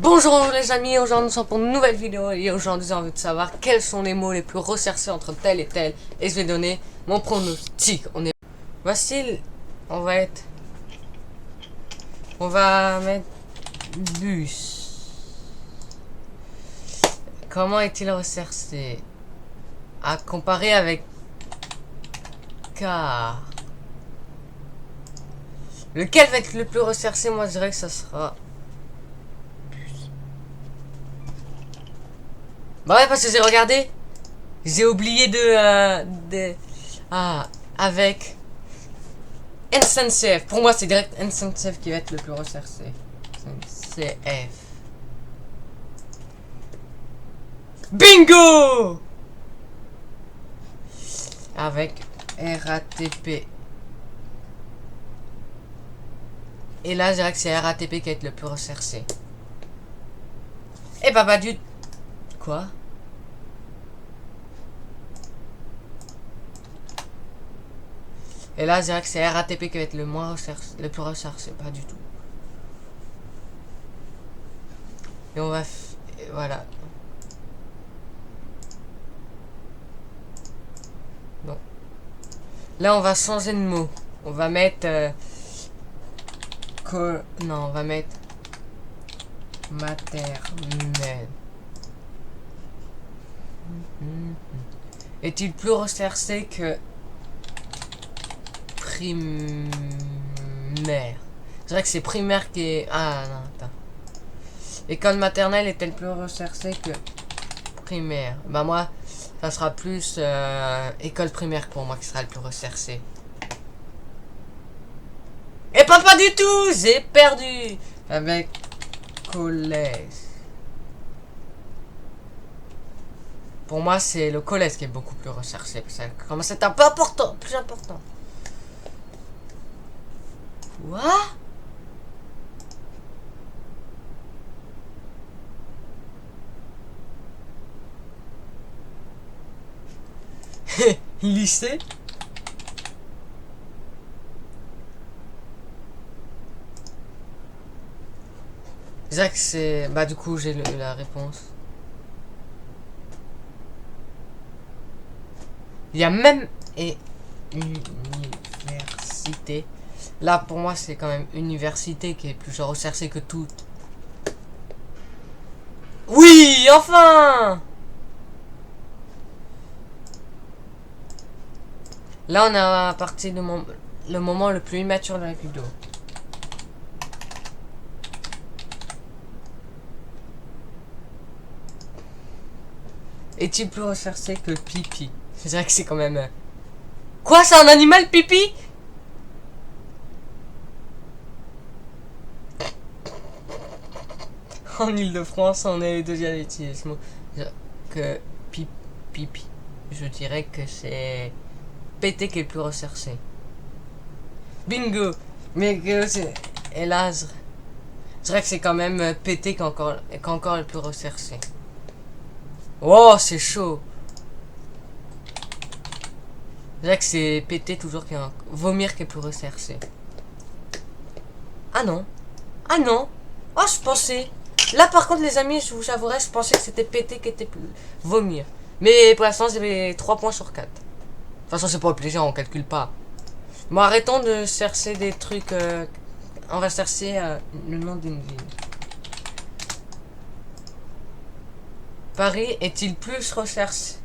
Bonjour les amis, aujourd'hui nous sommes pour une nouvelle vidéo et aujourd'hui j'ai envie de savoir quels sont les mots les plus recherchés entre tel et tel et je vais donner mon pronostic. Voici, on va mettre bus. Comment est-il recherché à comparer avec car? Lequel va être le plus recherché? Moi je dirais que ça sera bah ouais, parce que j'ai regardé. J'ai oublié avec SNCF. Pour moi, c'est direct SNCF qui va être le plus recherché. SNCF. Bingo! Avec RATP. Et là, je dirais que c'est RATP qui va être le plus recherché. Et bah, du... Quoi? Et là, je dirais que c'est RATP qui va être le plus recherché, pas du tout. Et on va... Voilà. Bon. Là, on va changer de mot. On va mettre... Non, on va mettre... maternelle. Est-il plus recherché que... primaire? Je dirais que c'est primaire qui est... Ah non, attends. École maternelle est-elle plus recherchée que primaire? Bah moi, ça sera plus école primaire pour moi qui sera le plus recherché. Et pas du tout, j'ai perdu avec collège. Pour moi, c'est le collège qui est beaucoup plus recherché. Ça commence à être un peu important, plus important. Quoi? Lycée? Zach, c'est... Bah du coup, j'ai la réponse. Il y a même... Et... université. Là, pour moi, c'est quand même université qui est plus recherché que tout. Oui, enfin! Là, on a parti de le moment le plus immature de la vidéo. Est-il plus recherché que pipi? C'est vrai que c'est quand même... Quoi, c'est un animal, pipi? En Ile-de-France, on est les deuxième utilisation que pipi. Je dirais que c'est pété qui est le plus recherché. Bingo. Mais que c'est... Et là, je dirais que c'est quand même pété qui est encore le plus recherché. Oh, c'est chaud. Je dirais que c'est pété toujours qui est vomir qui est plus recherché. Ah non. Ah non. Oh, je pensais... Là, par contre, les amis, je vous avouerai, je pensais que c'était pété qui était plus... vomir. Mais pour l'instant, j'avais 3 points sur 4. De toute façon, c'est pas le plaisir, on calcule pas. Bon, arrêtons de chercher des trucs... on va chercher le nom d'une ville. Paris est-il plus recherché?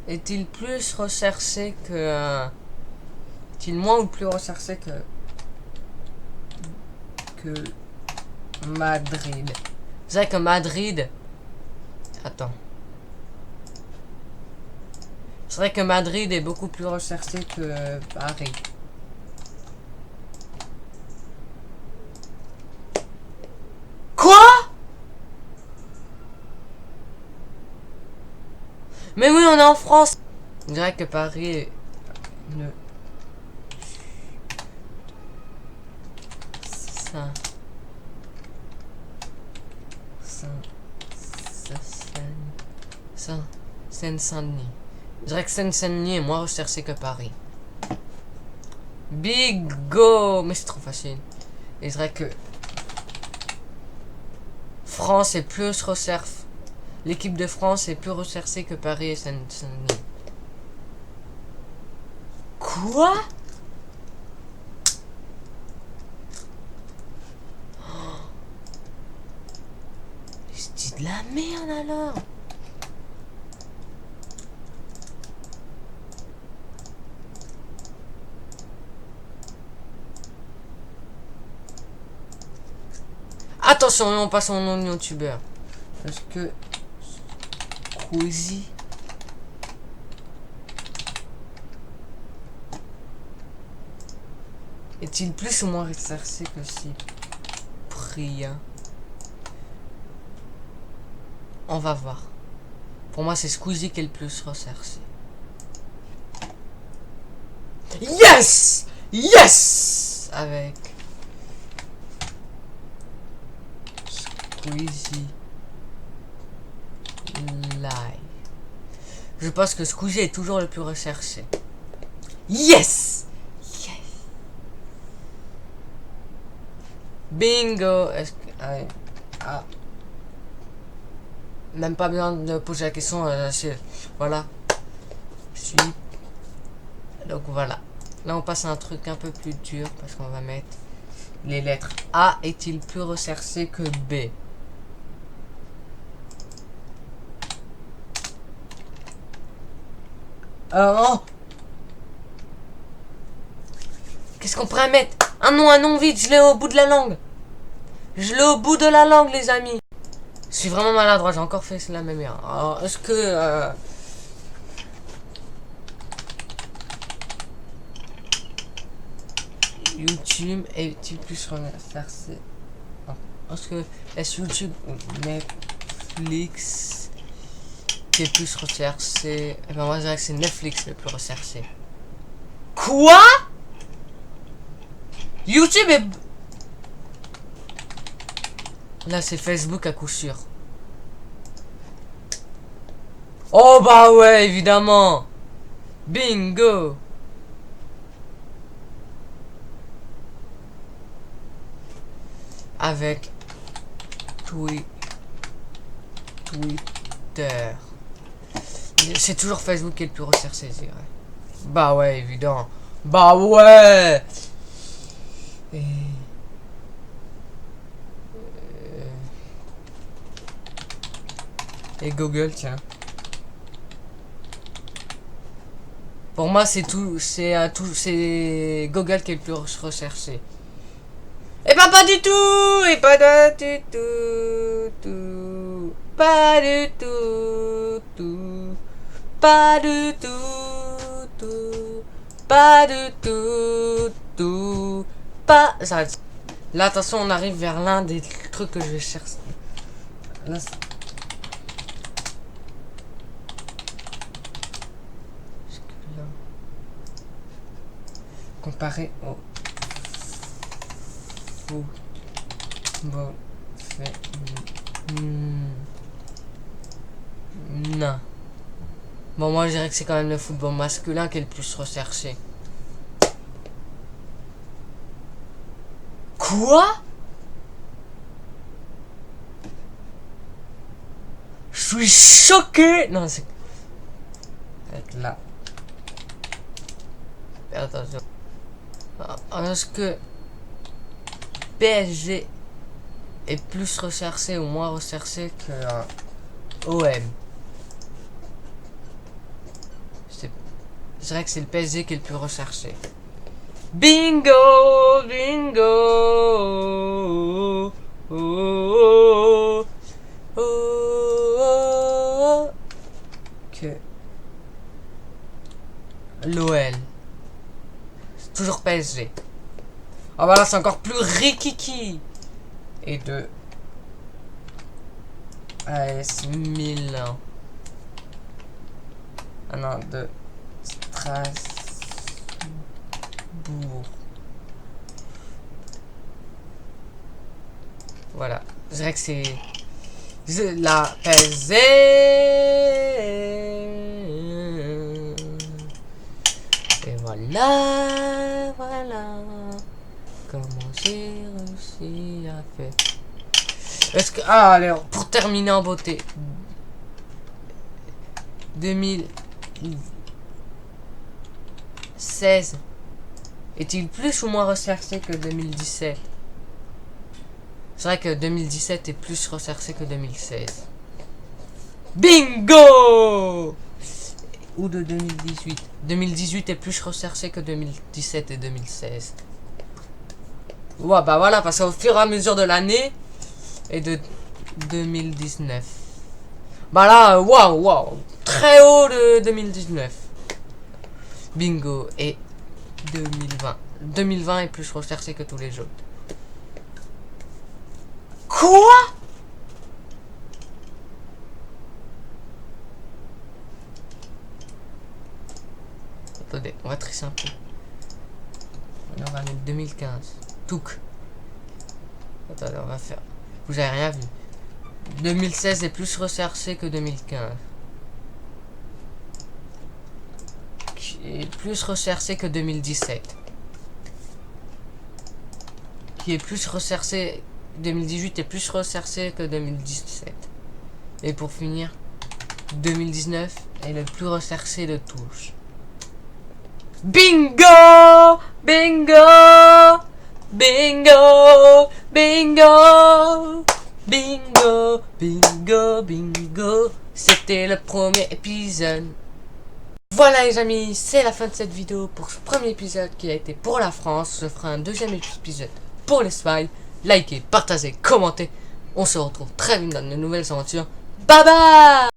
Est-il plus recherché que... est-il moins ou plus recherché que... Madrid. C'est vrai que Madrid... Attends. C'est vrai que Madrid est beaucoup plus recherché que Paris. Quoi? Mais oui, on est en France. Je dirais que Paris est... Seine-Saint-Denis. Je dirais que Seine-Saint-Denis est moins recherché que Paris. Big Go. Mais c'est trop facile. Et je dirais que France est plus recherche. L'équipe de France est plus recherchée que Paris et Saint-Denis. Quoi? C'est de la merde alors. Attention, on passe son nom de youtubeur. Parce que Squeezie est-il plus ou moins recherché que Cyprien? On va voir. Pour moi, c'est Squeezie qui est le plus recherché. Yes! Yes! Avec Squeezie Live. Je pense que Squeezie est toujours le plus recherché. Yes! Yes! Bingo! Est-ce que... ah. Même pas besoin de poser la question. Voilà. Je suis... Donc voilà. Là, on passe à un truc un peu plus dur parce qu'on va mettre les lettres. A est-il plus recherché que B? Oh. Qu'est-ce qu'on pourrait mettre? Un nom vite. Je l'ai au bout de la langue. Je l'ai au bout de la langue, les amis. Je suis vraiment maladroit. J'ai encore fait la même erreur. Alors, est-ce que... YouTube est-il plus recherché? Est-ce que YouTube ou Netflix qui est plus recherché? Eh ben moi je dirais que c'est Netflix le plus recherché. Quoi? YouTube est... Là c'est Facebook à coup sûr. Oh bah ouais évidemment. Bingo. Avec Twitter. C'est toujours Facebook qui est le plus recherché, je dirais. Bah ouais, évident. Bah ouais. Et Google, tiens. Pour moi, c'est Google qui est le plus recherché. Et ben pas du tout. Et pas du tout. Pas du tout. Pas du tout. Pas du tout. Pas... Ça... Là, attention, on arrive vers l'un des trucs que je vais chercher. Là, comparé au football non. Bon, moi je dirais que c'est quand même le football masculin qui est le plus recherché. Quoi? Je suis choqué. Non, c'est... là. Attention. Est-ce que PSG est plus recherché ou moins recherché que OM? Je dirais que c'est le PSG qui est le plus recherché. Bingo! Bingo! Oh, oh, oh, oh, que l'OL. C'est toujours PSG. Oh voilà, c'est encore plus rikiki. Et de AS Milan. Ah non, de Strasbourg. Voilà. Je dirais que c'est la PSG. Et voilà, voilà comment j'ai réussi à faire. Est-ce que... Ah, alors, pour terminer en beauté. 2016 est-il plus ou moins recherché que 2017? C'est vrai que 2017 est plus recherché que 2016. Bingo! Ou de 2018. 2018 est plus recherché que 2017 et 2016. Ouais, bah voilà, parce qu'au fur et à mesure de l'année et de 2019. Bah là, waouh, très haut de 2019. Bingo. Et 2020. 2020 est plus recherché que tous les autres. Quoi? Attendez, on va tricher un peu. On va mettre 2015. Touk. Attendez, on va faire. Vous avez rien vu. 2016 est plus recherché que 2015. Qui est plus recherché que 2017. Qui est plus recherché. 2018 est plus recherché que 2017. Et pour finir, 2019 est le plus recherché de tous. Bingo! Bingo! Bingo! Bingo! Bingo! Bingo! Bingo! C'était le premier épisode. Voilà les amis, c'est la fin de cette vidéo pour ce premier épisode qui a été pour la France. Je ferai un deuxième épisode pour l'Espagne. Likez, partagez, commentez. On se retrouve très vite dans de nouvelles aventures. Bye bye!